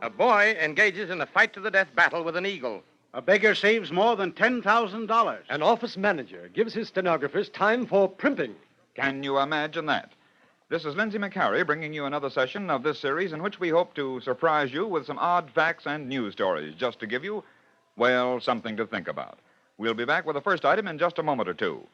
A boy engages in a fight-to-the-death battle with an eagle. A beggar saves more than $10,000. An office manager gives his stenographers time for primping. Can you imagine that? This is Lindsay McHarry bringing you another session of this series in which we hope to surprise you with some odd facts and news stories, just to give you, well, something to think about. We'll be back with the first item in just a moment or two.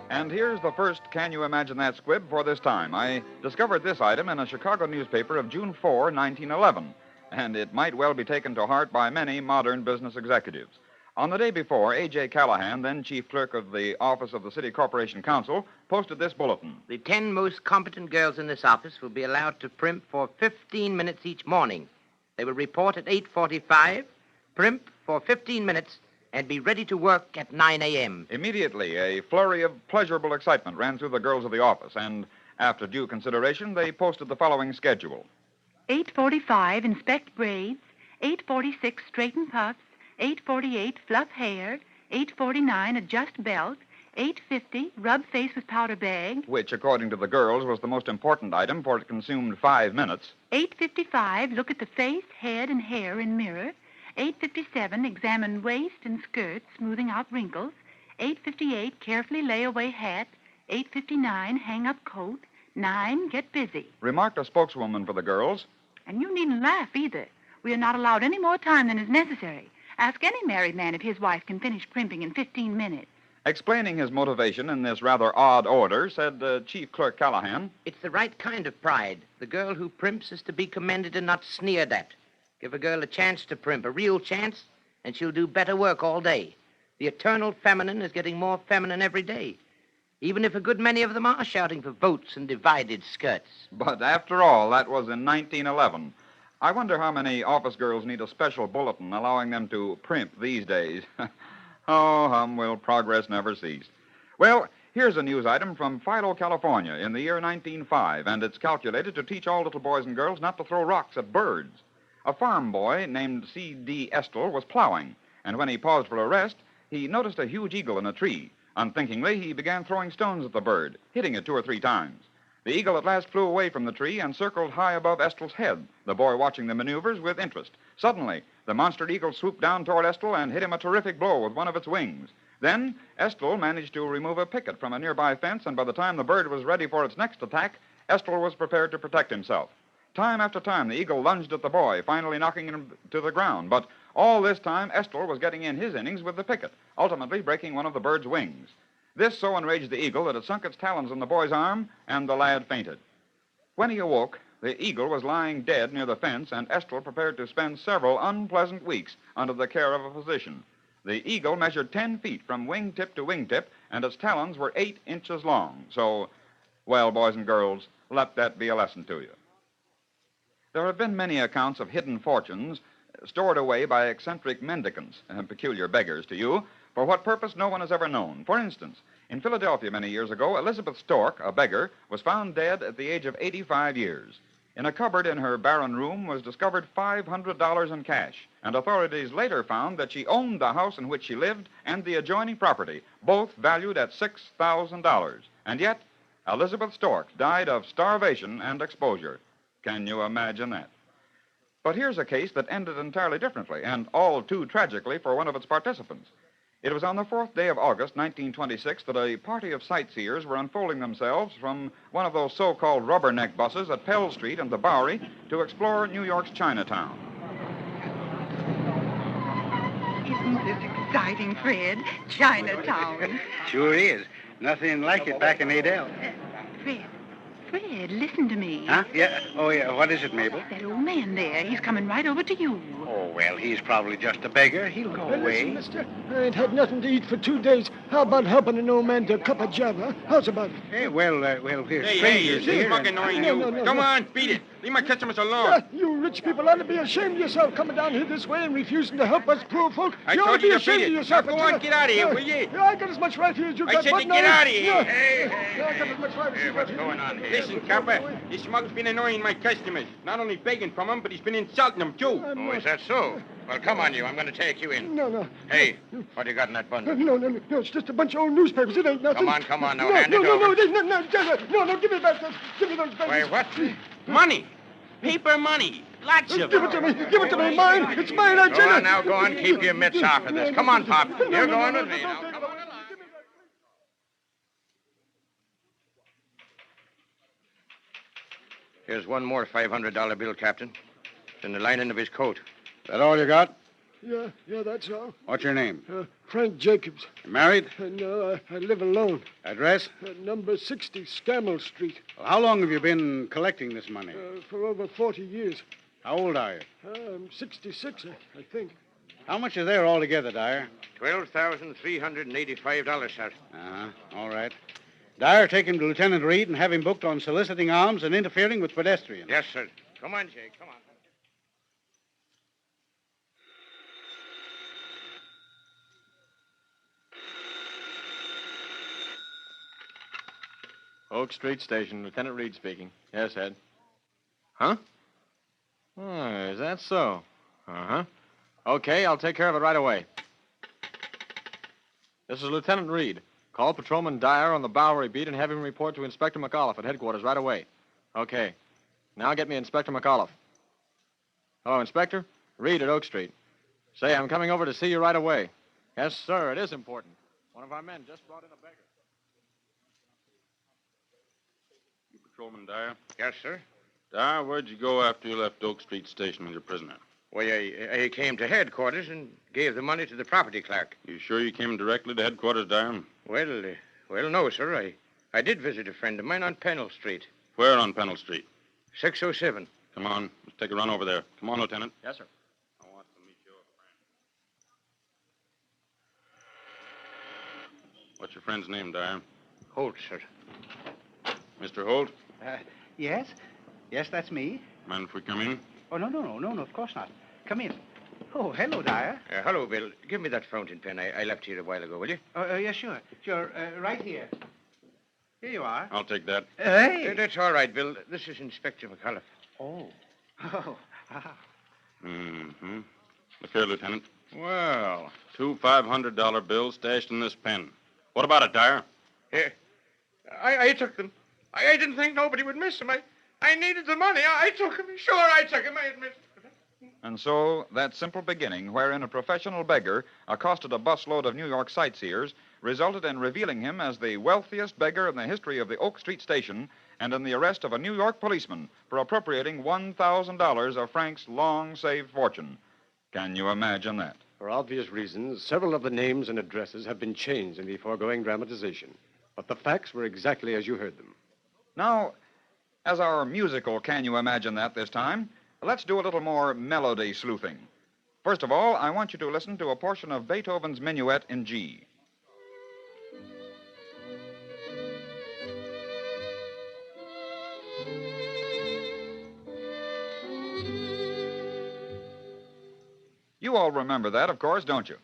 And here's the first Can You Imagine That squib for this time. I discovered this item in a Chicago newspaper of June 4, 1911, and it might well be taken to heart by many modern business executives. On the day before, A.J. Callahan, then chief clerk of the office of the City Corporation Council, posted this bulletin. The 10 most competent girls in this office will be allowed to primp for 15 minutes each morning. They will report at 8:45, primp for 15 minutes, and be ready to work at 9 a.m. Immediately, a flurry of pleasurable excitement ran through the girls of the office, and after due consideration, they posted the following schedule. 8:45, inspect braids. 8:46, straighten puffs. 8:48, fluff hair. 8:49, adjust belt. 8:50, rub face with powder bag. Which, according to the girls, was the most important item, for it consumed 5 minutes. 8:55, look at the face, head, and hair in mirror. 8:57, examine waist and skirt, smoothing out wrinkles. 8:58, carefully lay away hat. 8:59, hang up coat. 9, get busy. Remarked a spokeswoman for the girls. And you needn't laugh either. We are not allowed any more time than is necessary. Ask any married man if his wife can finish primping in 15 minutes. Explaining his motivation in this rather odd order, said Chief Clerk Callahan. It's the right kind of pride. The girl who primps is to be commended and not sneered at. Give a girl a chance to primp, a real chance, and she'll do better work all day. The eternal feminine is getting more feminine every day, even if a good many of them are shouting for votes and divided skirts. But after all, that was in 1911. I wonder how many office girls need a special bulletin allowing them to primp these days. Oh, will progress never cease? Well, here's a news item from Philo, California, in the year 1905, and it's calculated to teach all little boys and girls not to throw rocks at birds. A farm boy named C.D. Estell was plowing, and when he paused for a rest, he noticed a huge eagle in a tree. Unthinkingly, he began throwing stones at the bird, hitting it 2 or 3 times. The eagle at last flew away from the tree and circled high above Estell's head, the boy watching the maneuvers with interest. Suddenly, the monster eagle swooped down toward Estell and hit him a terrific blow with one of its wings. Then, Estell managed to remove a picket from a nearby fence, and by the time the bird was ready for its next attack, Estell was prepared to protect himself. Time after time, the eagle lunged at the boy, finally knocking him to the ground. But all this time, Estell was getting in his innings with the picket, ultimately breaking one of the bird's wings. This so enraged the eagle that it sunk its talons in the boy's arm, and the lad fainted. When he awoke, the eagle was lying dead near the fence, and Estell prepared to spend several unpleasant weeks under the care of a physician. The eagle measured 10 feet from wingtip to wingtip, and its talons were 8 inches long. So, well, boys and girls, let that be a lesson to you. There have been many accounts of hidden fortunes, stored away by eccentric mendicants, peculiar beggars to you, for what purpose no one has ever known. For instance, in Philadelphia many years ago, Elizabeth Stork, a beggar, was found dead at the age of 85 years. In a cupboard in her barren room was discovered $500 in cash, and authorities later found that she owned the house in which she lived and the adjoining property, both valued at $6,000. And yet, Elizabeth Stork died of starvation and exposure. Can you imagine that? But here's a case that ended entirely differently, and all too tragically for one of its participants. It was on the 4th day of August, 1926, that a party of sightseers were unfolding themselves from one of those so-called rubberneck buses at Pell Street and the Bowery to explore New York's Chinatown. Isn't this exciting, Fred? Chinatown. Sure is. Nothing like it back in Adele. Fred, listen to me. Huh? Yeah. Oh, yeah. What is it, Mabel? That old man there, he's coming right over to you. Oh, well, he's probably just a beggar. He'll go away. Listen, mister, I ain't had nothing to eat for 2 days. How about helping an old man to a cup of java? How's about it? Hey, well, we're Hey, strangers this here. is fucking annoying you. No. Come on, beat it. Leave my customers alone. You rich people ought to be ashamed of yourself coming down here this way and refusing to help us poor folk. I You ought told to be you to ashamed beat of it. yourself. Now go on, get out of here, will you? Yeah, I got as much right here as you I got. said but to now- get out of here. Yeah. Hey, Yeah, I got as much right as you got. what's going on here? Listen, copper, this mug's been annoying my customers. Not only begging from them, but he's been insulting them, too. I'm Oh, not- is that so? Well, come on, you. I'm going to take you in. No. Hey, what do you got in that bundle? No, it's just a bunch of old newspapers. It ain't nothing. Come on, now, No, hand it no, over. No, give me back those. Give me those papers. Why, what? Money. Paper money. Lots of Give it to me. Give it to me. Mine. It's mine. I Go tell you. on now, go on. Keep your mitts off of this. Come on, Pop. You're going with me now. Don't take Come it. on along. Here's one more $500 bill, Captain. It's in the lining of his coat. That all you got? Yeah, that's all. What's your name? Frank Jacobs. You married? No, I live alone. Address? Number 60, Scammell Street. Well, how long have you been collecting this money? For over 40 years. How old are you? I'm 66, I think. How much is there altogether, Dyer? $12,385, sir. Uh-huh. All right. Dyer, take him to Lieutenant Reed and have him booked on soliciting arms and interfering with pedestrians. Yes, sir. Come on, Jake. Come on. Oak Street Station, Lieutenant Reed speaking. Yes, Ed. Huh? Oh, is that so? Uh-huh. Okay, I'll take care of it right away. This is Lieutenant Reed. Call Patrolman Dyer on the Bowery beat and have him report to Inspector McAuliffe at headquarters right away. Okay. Now get me Inspector McAuliffe. Oh, Inspector? Reed at Oak Street. Say, I'm coming over to see you right away. Yes, sir, it is important. One of our men just brought in a beggar. Patrolman Dyer? Yes, sir. Dyer, where'd you go after you left Oak Street Station with your prisoner? Well, I came to headquarters and gave the money to the property clerk. You sure you came directly to headquarters, Dyer? Well, no, sir. I did visit a friend of mine on Pennell Street. Where on Pennell Street? 607. Come on, let's take a run over there. Come on, Lieutenant. Yes, sir. I want to meet your friend. What's your friend's name, Dyer? Holt, sir. Mr. Holt? Yes? Yes, that's me. Mind if we come in? Oh, no, of course not. Come in. Oh, hello, Dyer. Hello, Bill. Give me that fountain pen I left here a while ago, will you? Yeah, sure. Sure, right here. Here you are. I'll take that. Hey! That's all right, Bill. This is Inspector McAuliffe. Oh. Mm-hmm. Look here, Lieutenant. Well, two $500 bills stashed in this pen. What about it, Dyer? Here. I took them. I didn't think nobody would miss them. I needed the money. I took them. Sure, I took them. I admit. And so, that simple beginning, wherein a professional beggar accosted a busload of New York sightseers, resulted in revealing him as the wealthiest beggar in the history of the Oak Street Station and in the arrest of a New York policeman for appropriating $1,000 of Frank's long-saved fortune. Can you imagine that? For obvious reasons, several of the names and addresses have been changed in the foregoing dramatization. But the facts were exactly as you heard them. Now, as our musical Can You Imagine That this time, let's do a little more melody sleuthing. First of all, I want you to listen to a portion of Beethoven's Minuet in G. You all remember that, of course, don't you?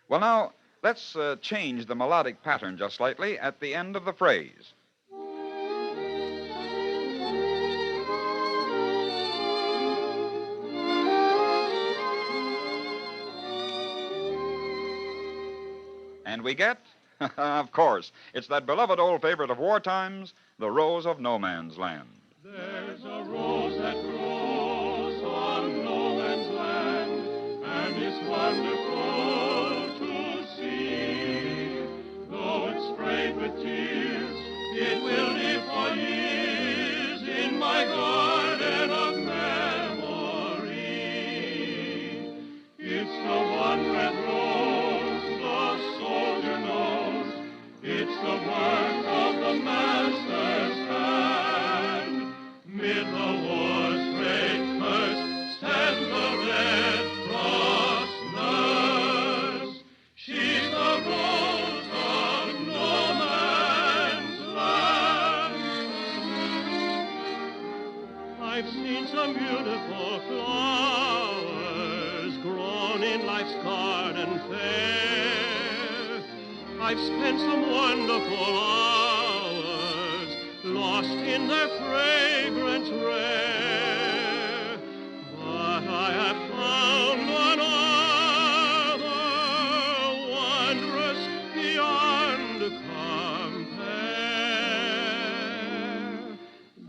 Well, now, let's change the melodic pattern just slightly at the end of the phrase. And we get, of course, it's that beloved old favorite of war times, the Rose of No Man's Land. There's a rose that grows on no man's land, and it's wonderful to see. Though it's sprayed with tears, it will live for years in my garden of memory. It's the one red rose the soldier knows. It's the work of the master's hand. Mid the war's great curse stands the Red Cross nurse. She's the rose of no man's land. I've seen some beautiful flowers grown in life's garden fair. I've spent some wonderful hours lost in their fragrance rare. But I have found one other wondrous beyond compare.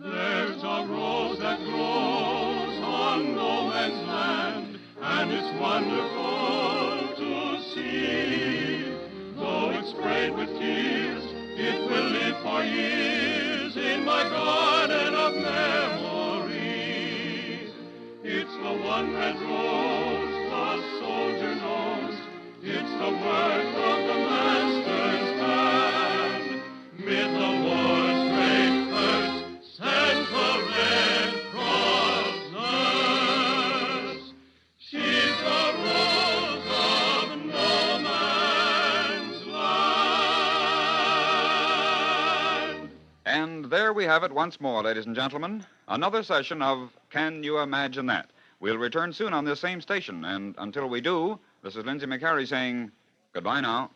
There's a rose that grows on no man's land, and it's wonderful to see. Though it's sprayed with tears, it will live for years in my garden of memories. It's the one red rose the soldier knows. It's the work of the master's hand. Mid the war's great curse stands the Red Cross nurse. She's the rose of no man's land. And there we have it once more, ladies and gentlemen. Another session of Can You Imagine That? We'll return soon on this same station, and until we do, this is Lindsay McCary saying goodbye now.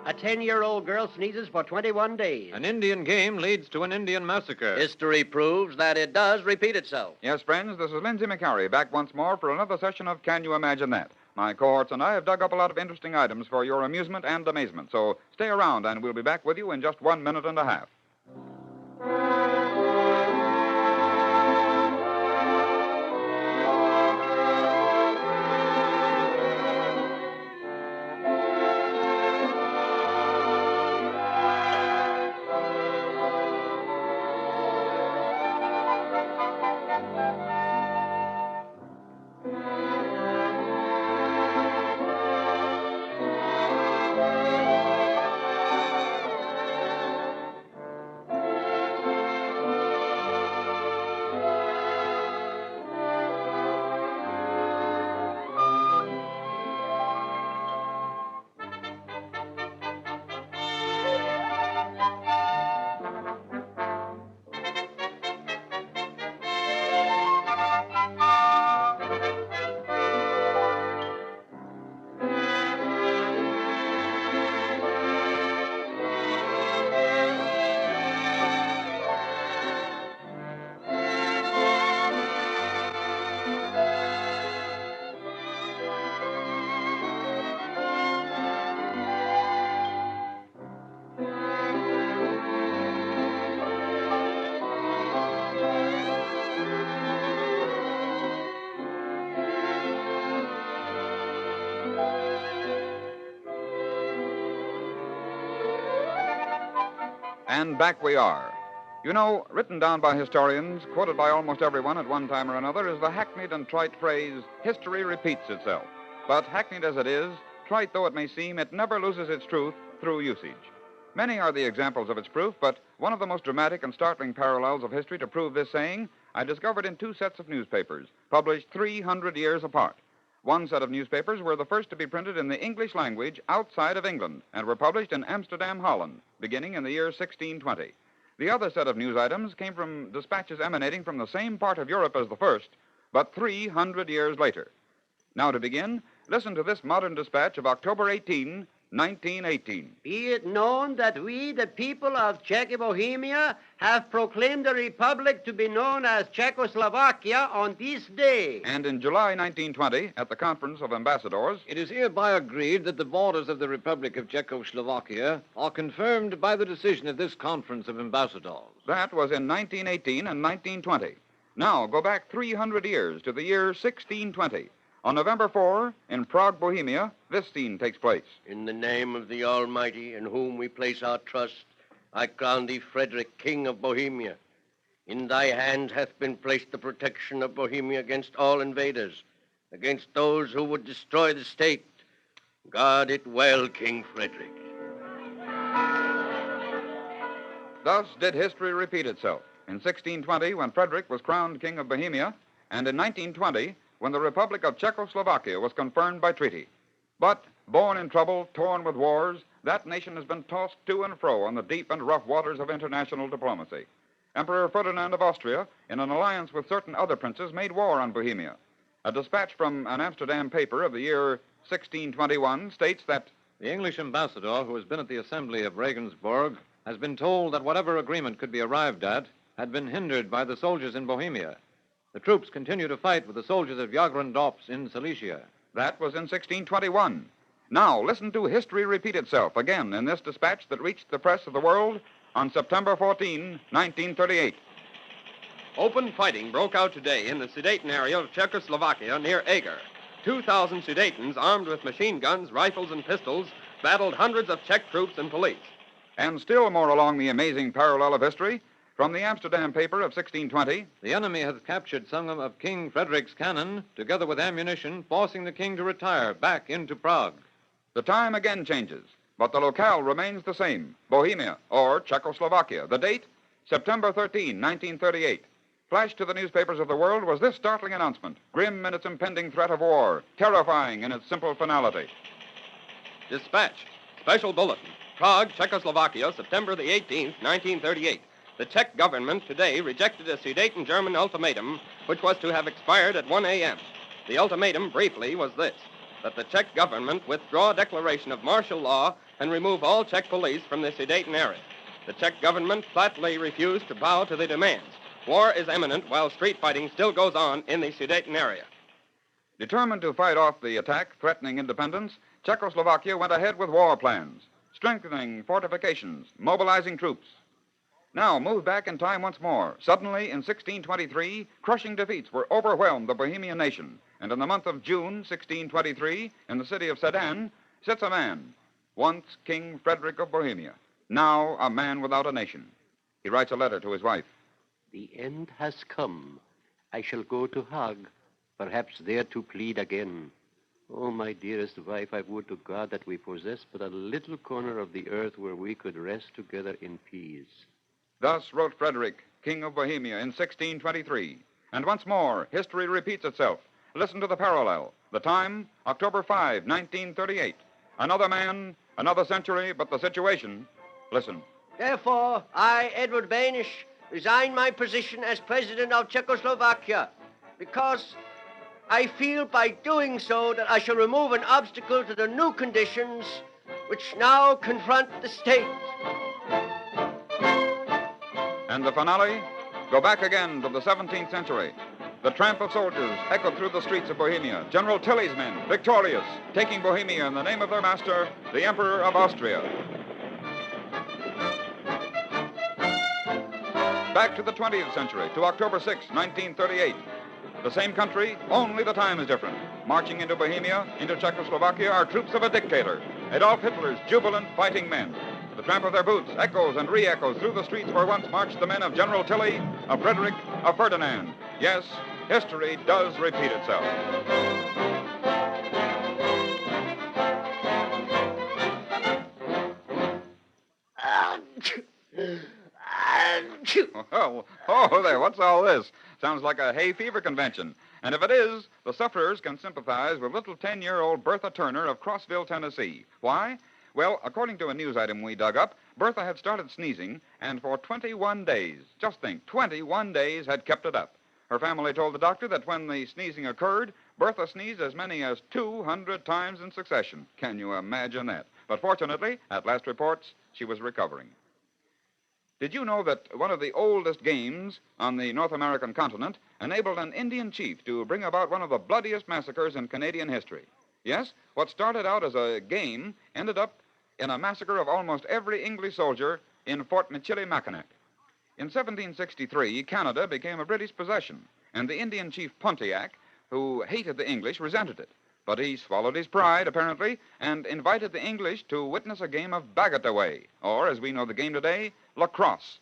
A 10-year-old girl sneezes for 21 days. An Indian game leads to an Indian massacre. History proves that it does repeat itself. Yes, friends, this is Lindsay McCarry back once more for another session of Can You Imagine That? My cohorts and I have dug up a lot of interesting items for your amusement and amazement, so stay around and we'll be back with you in just 1 minute and a half. And back we are. You know, written down by historians, quoted by almost everyone at one time or another, is the hackneyed and trite phrase, history repeats itself. But hackneyed as it is, trite though it may seem, it never loses its truth through usage. Many are the examples of its proof, but one of the most dramatic and startling parallels of history to prove this saying, I discovered in 2 sets of newspapers, published 300 years apart. One set of newspapers were the first to be printed in the English language outside of England and were published in Amsterdam, Holland, beginning in the year 1620. The other set of news items came from dispatches emanating from the same part of Europe as the first, but 300 years later. Now to begin, listen to this modern dispatch of October 18, 1918. Be it known that we, the people of Czechoslovakia, have proclaimed the republic to be known as Czechoslovakia on this day. And in July 1920, at the Conference of Ambassadors, It is hereby agreed that the borders of the Republic of Czechoslovakia are confirmed by the decision of this Conference of Ambassadors. that was in 1918 and 1920. Now go back 300 years to the year 1620. On November 4, in Prague, Bohemia, this scene takes place. In the name of the Almighty, in whom we place our trust, I crown thee, Frederick, King of Bohemia. In thy hands hath been placed the protection of Bohemia against all invaders, against those who would destroy the state. Guard it well, King Frederick. Thus did history repeat itself. In 1620, when Frederick was crowned King of Bohemia, and in 1920, when the Republic of Czechoslovakia was confirmed by treaty. But, born in trouble, torn with wars, that nation has been tossed to and fro on the deep and rough waters of international diplomacy. Emperor Ferdinand of Austria, in an alliance with certain other princes, made war on Bohemia. A dispatch from an Amsterdam paper of the year 1621 states that The English ambassador, who has been at the assembly of Regensburg, has been told that whatever agreement could be arrived at had been hindered by the soldiers in Bohemia. The troops continue to fight with the soldiers of Jagrandorps in Silesia. that was in 1621. Now listen to history repeat itself again in this dispatch that reached the press of the world on September 14, 1938. Open fighting broke out today in the Sudeten area of Czechoslovakia near Eger. 2,000 Sudetans armed with machine guns, rifles, and pistols battled hundreds of Czech troops and police. And still more along the amazing parallel of history, from the Amsterdam paper of 1620, The enemy has captured some of King Frederick's cannon, together with ammunition, forcing the king to retire back into Prague. the time again changes, but the locale remains the same, Bohemia, or Czechoslovakia. The date, September 13, 1938. Flashed to the newspapers of the world was this startling announcement, grim in its impending threat of war, terrifying in its simple finality. Dispatch. Special bulletin. Prague, Czechoslovakia, September the 18th, 1938. The Czech government today rejected a Sudeten-German ultimatum, which was to have expired at 1 a.m. The ultimatum, briefly, was this. that the Czech government withdraw a declaration of martial law and remove all Czech police from the Sudeten area. The Czech government flatly refused to bow to the demands. War is imminent while street fighting still goes on in the Sudeten area. Determined to fight off the attack threatening independence, Czechoslovakia went ahead with war plans, strengthening fortifications, mobilizing troops. Now, move back in time once more. Suddenly, in 1623, crushing defeats were overwhelmed the Bohemian nation. And in the month of June, 1623, in the city of Sedan, sits a man, once King Frederick of Bohemia, now a man without a nation. He writes a letter to his wife. The end has come. I shall go to Hague, perhaps there to plead again. Oh, my dearest wife, I would to God that we possessed but a little corner of the earth where we could rest together in peace. Thus wrote Frederick, King of Bohemia, in 1623. And once more, history repeats itself. Listen to the parallel. The time, October 5, 1938. Another man, another century, but the situation. Listen. Therefore, I, Edward Banish, resign my position as President of Czechoslovakia, because I feel by doing so that I shall remove an obstacle to the new conditions which now confront the state. And the finale? Go back again to the 17th century. The tramp of soldiers echoed through the streets of Bohemia. General Tilly's men, victorious, taking Bohemia in the name of their master, the Emperor of Austria. Back to the 20th century, to October 6, 1938. The same country, only the time is different. Marching into Bohemia, into Czechoslovakia, are troops of a dictator, Adolf Hitler's jubilant fighting men. The tramp of their boots echoes and re-echoes through the streets where once marched the men of General Tilly, of Frederick, of Ferdinand. Yes, history does repeat itself. Oh, there, what's all this? Sounds like a hay fever convention. And if it is, the sufferers can sympathize with little 10-year-old Bertha Turner of Crossville, Tennessee. Why? Well, according to a news item we dug up, Bertha had started sneezing, and for 21 days, just think, 21 days had kept it up. Her family told the doctor that when the sneezing occurred, Bertha sneezed as many as 200 times in succession. Can you imagine that? But fortunately, at last reports, she was recovering. Did you know that one of the oldest games on the North American continent enabled an Indian chief to bring about one of the bloodiest massacres in Canadian history? Yes, what started out as a game ended up in a massacre of almost every English soldier in Fort Michilimackinac. In 1763, Canada became a British possession, and the Indian chief Pontiac, who hated the English, resented it. But he swallowed his pride, apparently, and invited the English to witness a game of bagot-away, or, as we know the game today, lacrosse.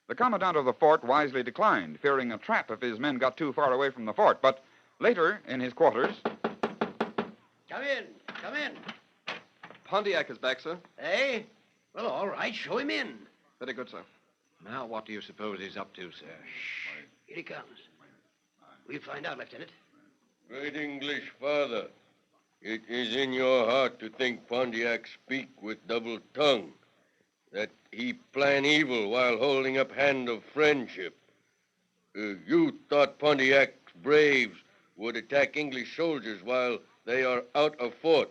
The commandant of the fort wisely declined, fearing a trap if his men got too far away from the fort. But later, in his quarters... Come in, come in. Pontiac is back, sir. Eh? Well, all right, show him in. Very good, sir. Now, what do you suppose he's up to, sir? Here he comes. We'll find out, Lieutenant. Great English father, it is in your heart to think Pontiac speak with double tongue, that he plan evil while holding up hand of friendship. You thought Pontiac's braves would attack English soldiers while they are out of fort.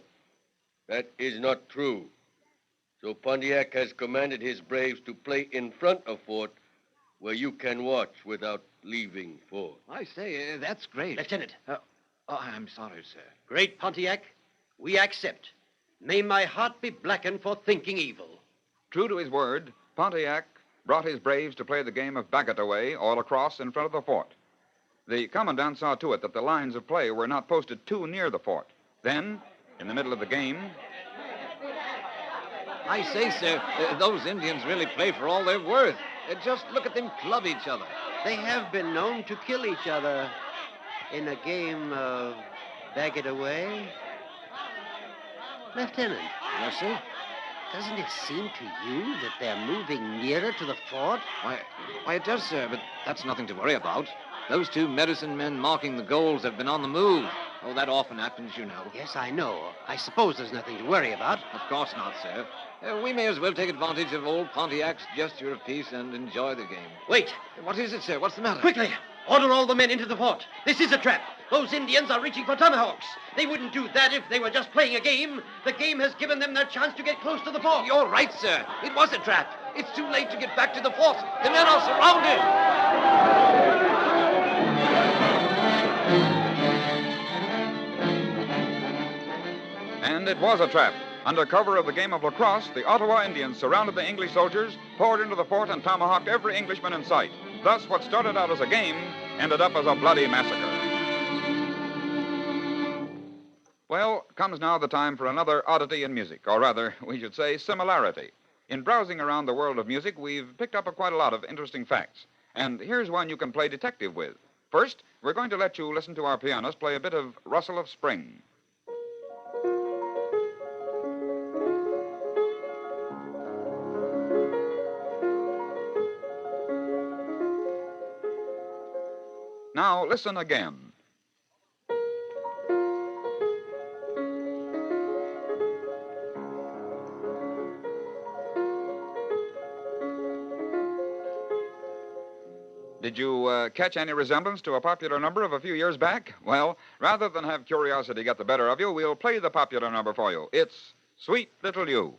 That is not true. So Pontiac has commanded his braves to play in front of fort where you can watch without leaving fort. I say, that's great. Lieutenant. I'm sorry, sir. Great Pontiac, we accept. May my heart be blackened for thinking evil. True to his word, Pontiac brought his braves to play the game of bagot-away or lacrosse in front of the fort. The commandant saw to it that the lines of play were not posted too near the fort. Then, in the middle of the game... I say, sir, those Indians really play for all they're worth. Just look at them club each other. They have been known to kill each other in a game of bagot-away. Lieutenant. Yes, sir? Doesn't it seem to you that they're moving nearer to the fort? Why, it does, sir, but that's nothing to worry about. Those two medicine men marking the goals have been on the move. Oh, that often happens, you know. Yes, I know. I suppose there's nothing to worry about. Of course not, sir. We may as well take advantage of old Pontiac's gesture of peace and enjoy the game. Wait. What is it, sir? What's the matter? Quickly. Order all the men into the fort. This is a trap. Those Indians are reaching for tomahawks. They wouldn't do that if they were just playing a game. The game has given them their chance to get close to the fort. You're right, sir. It was a trap. It's too late to get back to the fort. The men are surrounded. And it was a trap. Under cover of the game of lacrosse, the Ottawa Indians surrounded the English soldiers, poured into the fort, and tomahawked every Englishman in sight. Thus, what started out as a game ended up as a bloody massacre. Well, comes now the time for another oddity in music, or rather, we should say similarity. In browsing around the world of music, we've picked up quite a lot of interesting facts. And here's one you can play detective with. First, we're going to let you listen to our pianist play a bit of Rustle of Spring. Now, listen again. Did you catch any resemblance to a popular number of a few years back? Well, rather than have curiosity get the better of you, we'll play the popular number for you. It's Sweet Little You.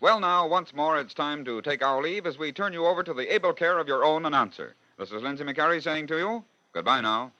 Well, now, once more, it's time to take our leave as we turn you over to the able care of your own announcer. This is Lindsay McCarry saying to you, goodbye now.